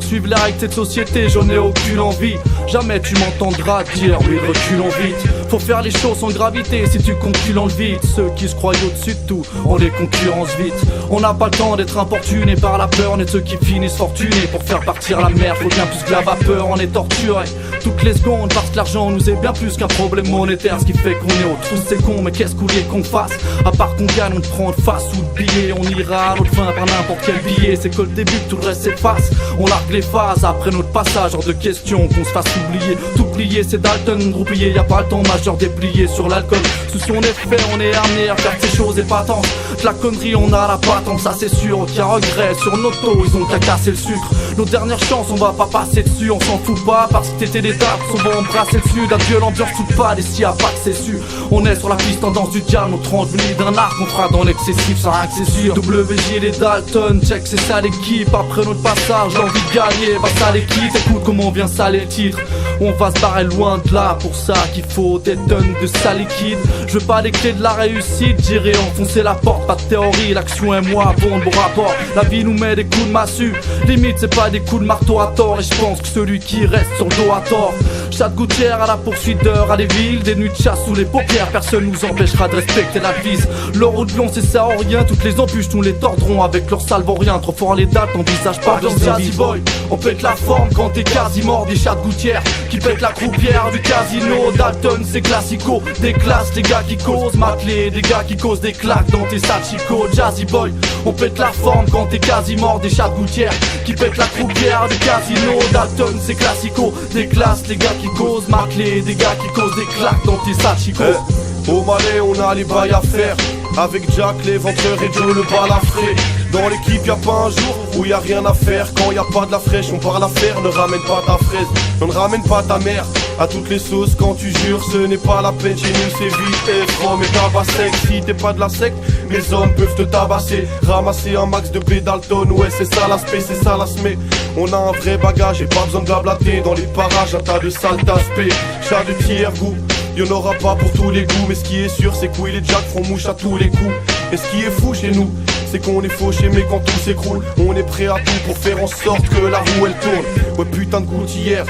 Suivre la règle de cette société, j'en ai aucune envie. Jamais tu m'entendras dire oui, reculons vite. Faut faire les choses sans gravité si tu conclues dans le vide. Ceux qui se croient au-dessus de tout, on les concurrence vite. On n'a pas le temps d'être importunés par la peur. On est ceux qui finissent fortunés. Pour faire partir la mer, faut bien plus que la vapeur. On est torturé toutes les secondes parce que l'argent nous est bien plus qu'un problème monétaire. Ce qui fait qu'on est au tous c'est con, mais qu'est-ce qu'on voulait qu'on fasse? À part qu'on gagne, on te prend de face ou de billet. On ira à notre fin par n'importe quel billet. C'est que le début, tout le reste s'efface. On largue les phases après notre passage, hors de question qu'on se fasse oublier. Tout plier, c'est Dalton, groupillé, y a pas le temps majeur déplié sur l'alcool. Sous son effet, on est amené à faire ces choses épatantes. De la connerie, on a la patente, ça c'est sûr. Aucun regret sur nos taux, ils ont qu'à casser le sucre. Nos dernières chances, on va pas passer dessus, on s'en fout pas. Parce que t'étais des tapes, on va embrasser dessus. D'adieu l'ambiance toute pâle, et s'il y a pas que c'est su. On est sur la piste tendance du diable, nos tranches venues d'un arc. On fera dans l'excessif, sans rien que c'est sûr. WJ les Dalton, check c'est ça l'équipe. Après notre passage, l'envie de gagner, bah ça l'équipe. Écoute comment on vient saler le titre. On va se barrer loin de là, pour ça qu'il faut des tonnes de sale liquide. Je veux pas les clés de la réussite, j'irai enfoncer la porte. Pas de théorie, l'action est moi, bon rapport. La vie nous met des coups de massue, limite c'est pas des coups de marteau à tort. Et je pense que celui qui reste sur le dos a tort. Chaque gouttière à la poursuite d'heures à des villes, des nuits de chasse sous les paupières. Personne nous empêchera de respecter la vis. L'or ou de blond c'est ça en rien, toutes les embûches nous les tordrons avec leur salve rien. Trop fort les dates, t'envisages pas dans Jazzy Boy. On pète la forme quand t'es quasi mort des chats de gouttière qui pètent la croupière du casino. Dalton c'est classico, des classes, les gars qui causent Maclé, des gars qui causent des claques dans tes sachicos. Jazzy Boy, on pète la forme quand t'es quasi mort des chats de gouttière qui pètent la croupière du casino. Dalton c'est classico, des classes, les gars qui causent Maclé, des gars qui causent des claques dans tes sachicos. Au Malais on a les bails à faire. Avec Jack, l'éventreur et Joe le balafré. Dans l'équipe y'a pas un jour où y a rien à faire. Quand y a pas de la fraîche on parle à faire. Ne ramène pas ta fraise, on ne ramène pas ta mère. À toutes les sauces quand tu jures, ce n'est pas la peine. Chez nous c'est vite et franc mais tabac sec. Si t'es pas de la secte, mes hommes peuvent te tabasser. Ramasser un max de B Dalton, ouais c'est ça l'aspect, c'est ça l'aspect. On a un vrai bagage et pas besoin de blablater. Dans les parages un tas de sales aspects. Chat de tiers goût, y'en aura pas pour tous les goûts. Mais ce qui est sûr c'est que oui les Jack font mouche à tous les coups. Et ce qui est fou chez nous, c'est qu'on est fauché mais quand tout s'écroule, on est prêt à tout pour faire en sorte que la roue elle tourne. Ouais putain de gouttière.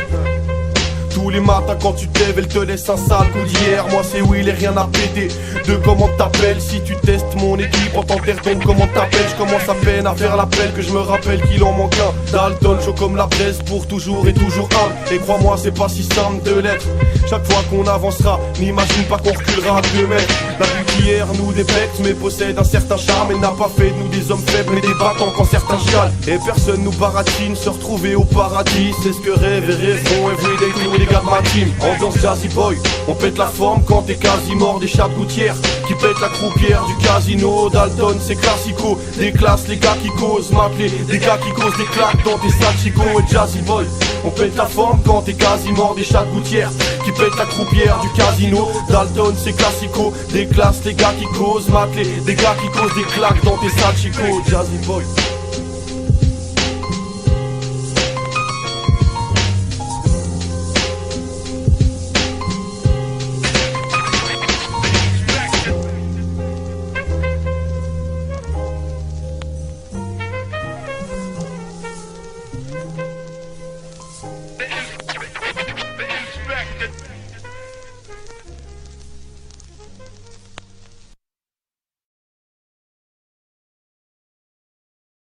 Tous les matins quand tu t'èves, elle te laisse un sale coup d'hier. Moi c'est Will et rien à péter. De comment t'appelles si tu testes mon équipe en t'enterre donc comment t'appelles. Je commence à peine à faire l'appel que je me rappelle qu'il en manque un. Dalton chaud comme la braise pour toujours et toujours humble. Et crois-moi c'est pas si simple de l'être. Chaque fois qu'on avancera, n'imagine pas qu'on reculera à 2 mètres. La gouttière nous débecte mais possède un certain charme. Elle n'a pas fait de nous des hommes faibles mais des battants quand certains chialent. Et personne nous baratine, se retrouver au paradis. C'est ce que rêvent et rêveront everyday tous les gars de ma team. Ambiance Jazzy Boy, on pète la forme quand t'es quasi mort des chats de gouttière qui pètent la croupière du casino. Dalton c'est classico, des classes, les gars qui causent Maclé, des gars qui causent des claques dans tes sachicos. Et Jazzy Boy, on pète la forme quand t'es quasi mort des chats de gouttière qui pètent la croupière du casino. Dalton c'est classico, des classes, les gars qui causent Maclé, des gars qui causent des claques dans tes sachicos. Jazzy Boy.